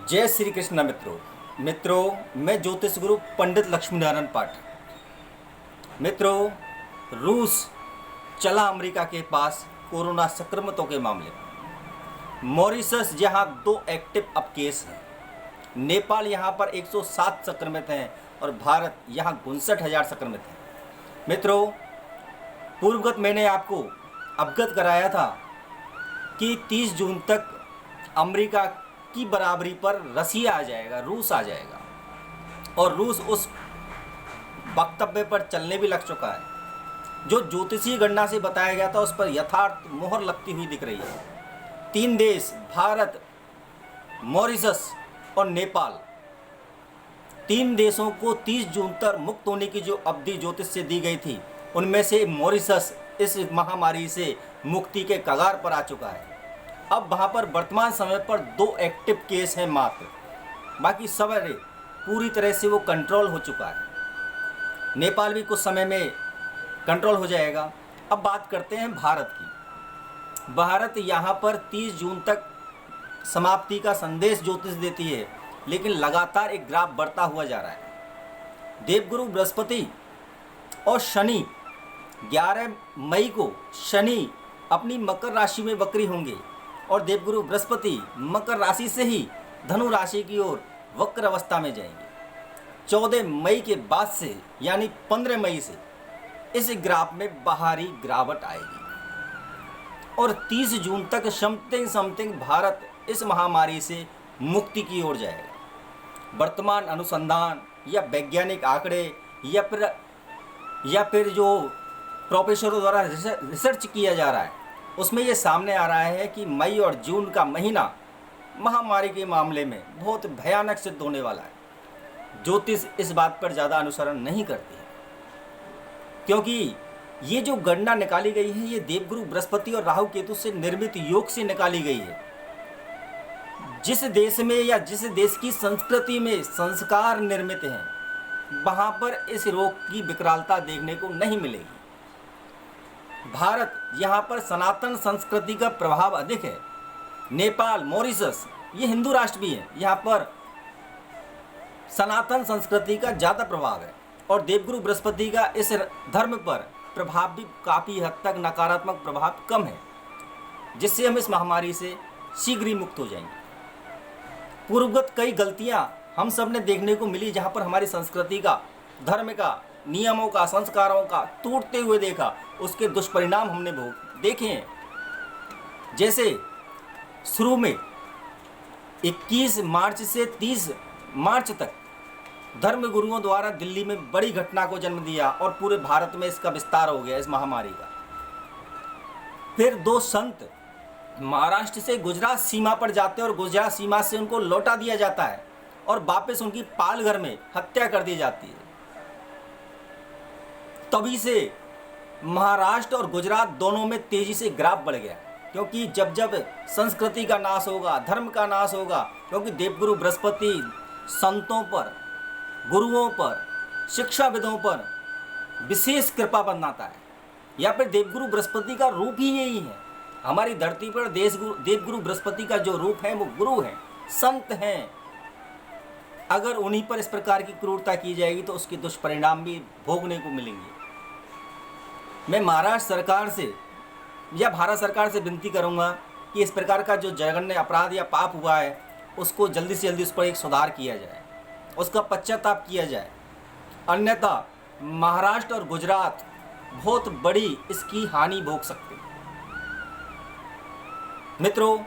जय श्री कृष्ण मित्रों मैं ज्योतिष गुरु पंडित लक्ष्मीनारायण पाठक। मित्रों, रूस चला अमेरिका के पास कोरोना संक्रमितों के मामले में। मॉरिशस जहां 2 एक्टिव अब केस हैं, नेपाल यहां पर 107 संक्रमित हैं और भारत यहां 59,000 संक्रमित हैं। मित्रों, पूर्वगत मैंने आपको अवगत कराया था कि 30 जून तक अमेरिका की बराबरी पर रसिया आ जाएगा, रूस आ जाएगा, और रूस उस वक्तव्य पर चलने भी लग चुका है। जो ज्योतिषीय गणना से बताया गया था उस पर यथार्थ मोहर लगती हुई दिख रही है। 3 देश भारत, मॉरिशस और नेपाल, 3 देशों को 30 जून तक मुक्त होने की जो अवधि ज्योतिष से दी गई थी, उनमें से मॉरिशस इस महामारी से मुक्ति के कगार पर आ चुका है। अब वहाँ पर वर्तमान समय पर 2 एक्टिव केस हैं मात्र, बाकी सब पूरी तरह से वो कंट्रोल हो चुका है। नेपाल भी कुछ समय में कंट्रोल हो जाएगा। अब बात करते हैं भारत की। भारत यहाँ पर 30 जून तक समाप्ति का संदेश ज्योतिष देती है, लेकिन लगातार एक ग्राफ बढ़ता हुआ जा रहा है। देवगुरु बृहस्पति और शनि 11 मई को शनि अपनी मकर राशि में वक्री होंगे और देवगुरु बृहस्पति मकर राशि से ही धनु राशि की ओर वक्र अवस्था में जाएंगे। 14 मई के बाद से यानी 15 मई से इस ग्राफ में बाहरी गिरावट आएगी और 30 जून तक समथिंग भारत इस महामारी से मुक्ति की ओर जाएगा। वर्तमान अनुसंधान या वैज्ञानिक आंकड़े या फिर जो प्रोफेसरों द्वारा रिसर्च किया जा रहा है, उसमें ये सामने आ रहा है कि मई और जून का महीना महामारी के मामले में बहुत भयानक सिद्ध होने वाला है। ज्योतिष इस बात पर ज़्यादा अनुसरण नहीं करती है, क्योंकि ये जो गणना निकाली गई है ये देवगुरु बृहस्पति और राहु केतु से निर्मित योग से निकाली गई है। जिस देश में या जिस देश की संस्कृति में संस्कार निर्मित हैं, वहाँ पर इस रोग की विकरालता देखने को नहीं मिलेगी। भारत यहाँ पर सनातन संस्कृति का प्रभाव अधिक है। नेपाल, मॉरिशस ये हिंदू राष्ट्र भी है, यहाँ पर सनातन संस्कृति का ज़्यादा प्रभाव है और देवगुरु बृहस्पति का इस धर्म पर प्रभाव भी काफ़ी हद तक नकारात्मक प्रभाव कम है, जिससे हम इस महामारी से शीघ्र ही मुक्त हो जाएंगे। पूर्वगत कई गलतियाँ हम सब ने देखने को मिली, जहाँ पर हमारी संस्कृति का, धर्म का, नियमों का, संस्कारों का टूटते हुए देखा, उसके दुष्परिणाम हमने देखे हैं। जैसे शुरू में 21 मार्च से 30 मार्च तक धर्म गुरुओं द्वारा दिल्ली में बड़ी घटना को जन्म दिया और पूरे भारत में इसका विस्तार हो गया इस महामारी का। फिर 2 संत महाराष्ट्र से गुजरात सीमा पर जाते हैं और गुजरात सीमा से उनको लौटा दिया जाता है और वापस उनकी पालघर में हत्या कर दी जाती है। तभी से महाराष्ट्र और गुजरात दोनों में तेजी से ग्राफ बढ़ गया, क्योंकि जब संस्कृति का नाश होगा, धर्म का नाश होगा, क्योंकि देवगुरु बृहस्पति संतों पर, गुरुओं पर, शिक्षाविदों पर विशेष कृपा बनाता है, या फिर देवगुरु बृहस्पति का रूप ही यही है। हमारी धरती पर देवगुरु बृहस्पति का जो रूप है वो गुरु हैं, संत हैं। अगर उन्हीं पर इस प्रकार की क्रूरता की जाएगी तो उसके दुष्परिणाम भी भोगने को मिलेंगे। मैं महाराष्ट्र सरकार से या भारत सरकार से विनती करूंगा कि इस प्रकार का जो जघन्य अपराध या पाप हुआ है उसको जल्दी से जल्दी उस पर एक सुधार किया जाए, उसका पश्चाताप किया जाए। अन्यथा महाराष्ट्र और गुजरात बहुत बड़ी इसकी हानि भोग सकते हैं। मित्रों,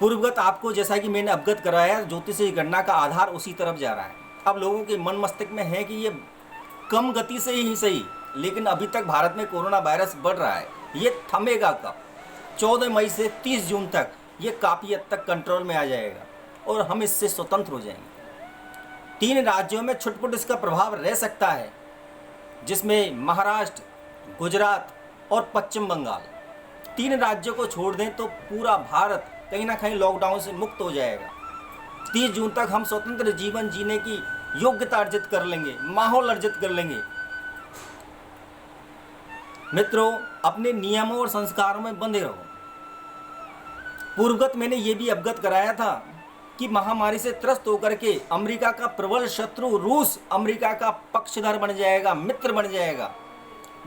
पूर्वगत आपको जैसा कि मैंने अवगत कराया, ज्योतिषीय गणना का आधार उसी तरफ जा रहा है। अब लोगों के मन मस्तिष्क में है कि ये कम गति से ही सही, लेकिन अभी तक भारत में कोरोना वायरस बढ़ रहा है। ये थमेगा कब? 14 मई से 30 जून तक ये काफ़ी हद तक कंट्रोल में आ जाएगा और हम इससे स्वतंत्र हो जाएंगे। 3 राज्यों में छुटपुट इसका प्रभाव रह सकता है, जिसमें महाराष्ट्र, गुजरात और पश्चिम बंगाल। 3 राज्यों को छोड़ दें तो पूरा भारत कहीं ना कहीं लॉकडाउन से मुक्त हो जाएगा। 30 जून तक हम स्वतंत्र जीवन जीने की योग्यता अर्जित कर लेंगे, माहौल अर्जित कर लेंगे। मित्रों, अपने नियमों और संस्कारों में बंधे रहो। पूर्वगत मैंने ये भी अवगत कराया था कि महामारी से त्रस्त होकर के अमेरिका का प्रबल शत्रु रूस अमेरिका का पक्षधर बन जाएगा, मित्र बन जाएगा।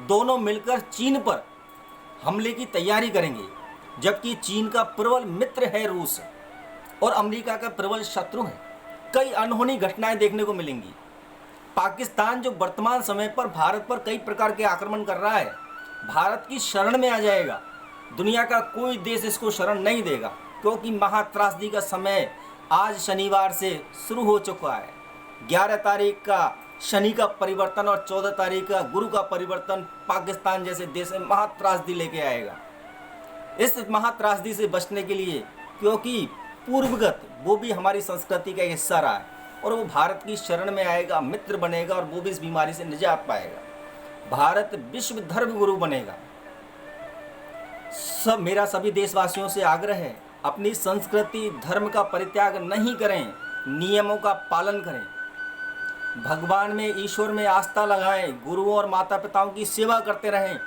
दोनों मिलकर चीन पर हमले की तैयारी करेंगे, जबकि चीन का प्रबल मित्र है रूस और अमेरिका का प्रबल शत्रु है। कई अनहोनी घटनाएं देखने को मिलेंगी। पाकिस्तान जो वर्तमान समय पर भारत पर कई प्रकार के आक्रमण कर रहा है, भारत की शरण में आ जाएगा। दुनिया का कोई देश इसको शरण नहीं देगा, क्योंकि महात्रासदी का समय आज शनिवार से शुरू हो चुका है। 11 तारीख का शनि का परिवर्तन और 14 तारीख का गुरु का परिवर्तन पाकिस्तान जैसे देश में महात्रासदी लेके आएगा। इस महात्रासदी से बचने के लिए, क्योंकि पूर्वगत वो भी हमारी संस्कृति का एक हिस्सा रहा है और वो भारत की शरण में आएगा, मित्र बनेगा और वो भी इस बीमारी से निजात पाएगा। भारत विश्व धर्म गुरु बनेगा। मेरा सभी देशवासियों से आग्रह है, अपनी संस्कृति धर्म का परित्याग नहीं करें, नियमों का पालन करें, भगवान में ईश्वर में आस्था लगाएं, गुरुओं और माता पिताओं की सेवा करते रहें।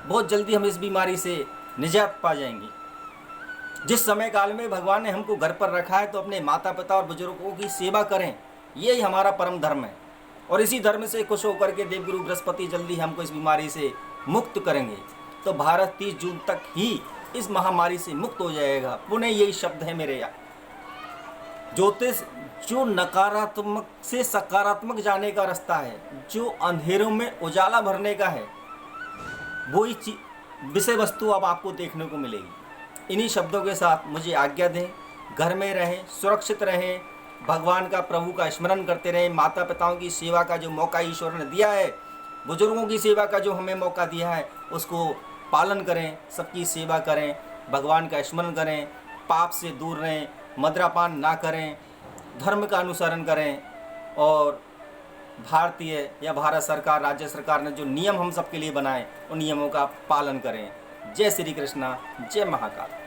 बहुत जल्दी हम इस बीमारी से निजात पा जाएंगे। जिस समय काल में भगवान ने हमको घर पर रखा है, तो अपने माता पिता और बुजुर्गों की सेवा करें, यही हमारा परम धर्म है। और इसी धर्म से खुश होकर के देवगुरु बृहस्पति जल्दी हमको इस बीमारी से मुक्त करेंगे। तो भारत 30 जून तक ही इस महामारी से मुक्त हो जाएगा। पुनः यही शब्द है मेरे यहाँ। ज्योतिष जो नकारात्मक से सकारात्मक जाने का रास्ता है, जो अंधेरों में उजाला भरने का है, वही विषय वस्तु अब आपको देखने को मिलेगी। इन्हीं शब्दों के साथ मुझे आज्ञा दें। घर में रहें, सुरक्षित रहें, भगवान का प्रभु का स्मरण करते रहें, माता पिताओं की सेवा का जो मौका ईश्वर ने दिया है, बुजुर्गों की सेवा का जो हमें मौका दिया है, उसको पालन करें, सबकी सेवा करें, भगवान का स्मरण करें, पाप से दूर रहें, मदिरापान ना करें, धर्म का अनुसरण करें और भारतीय या भारत सरकार, राज्य सरकार ने जो नियम हम सबके लिए बनाए, उन नियमों का पालन करें। जय श्री कृष्णा, जय महाकाल।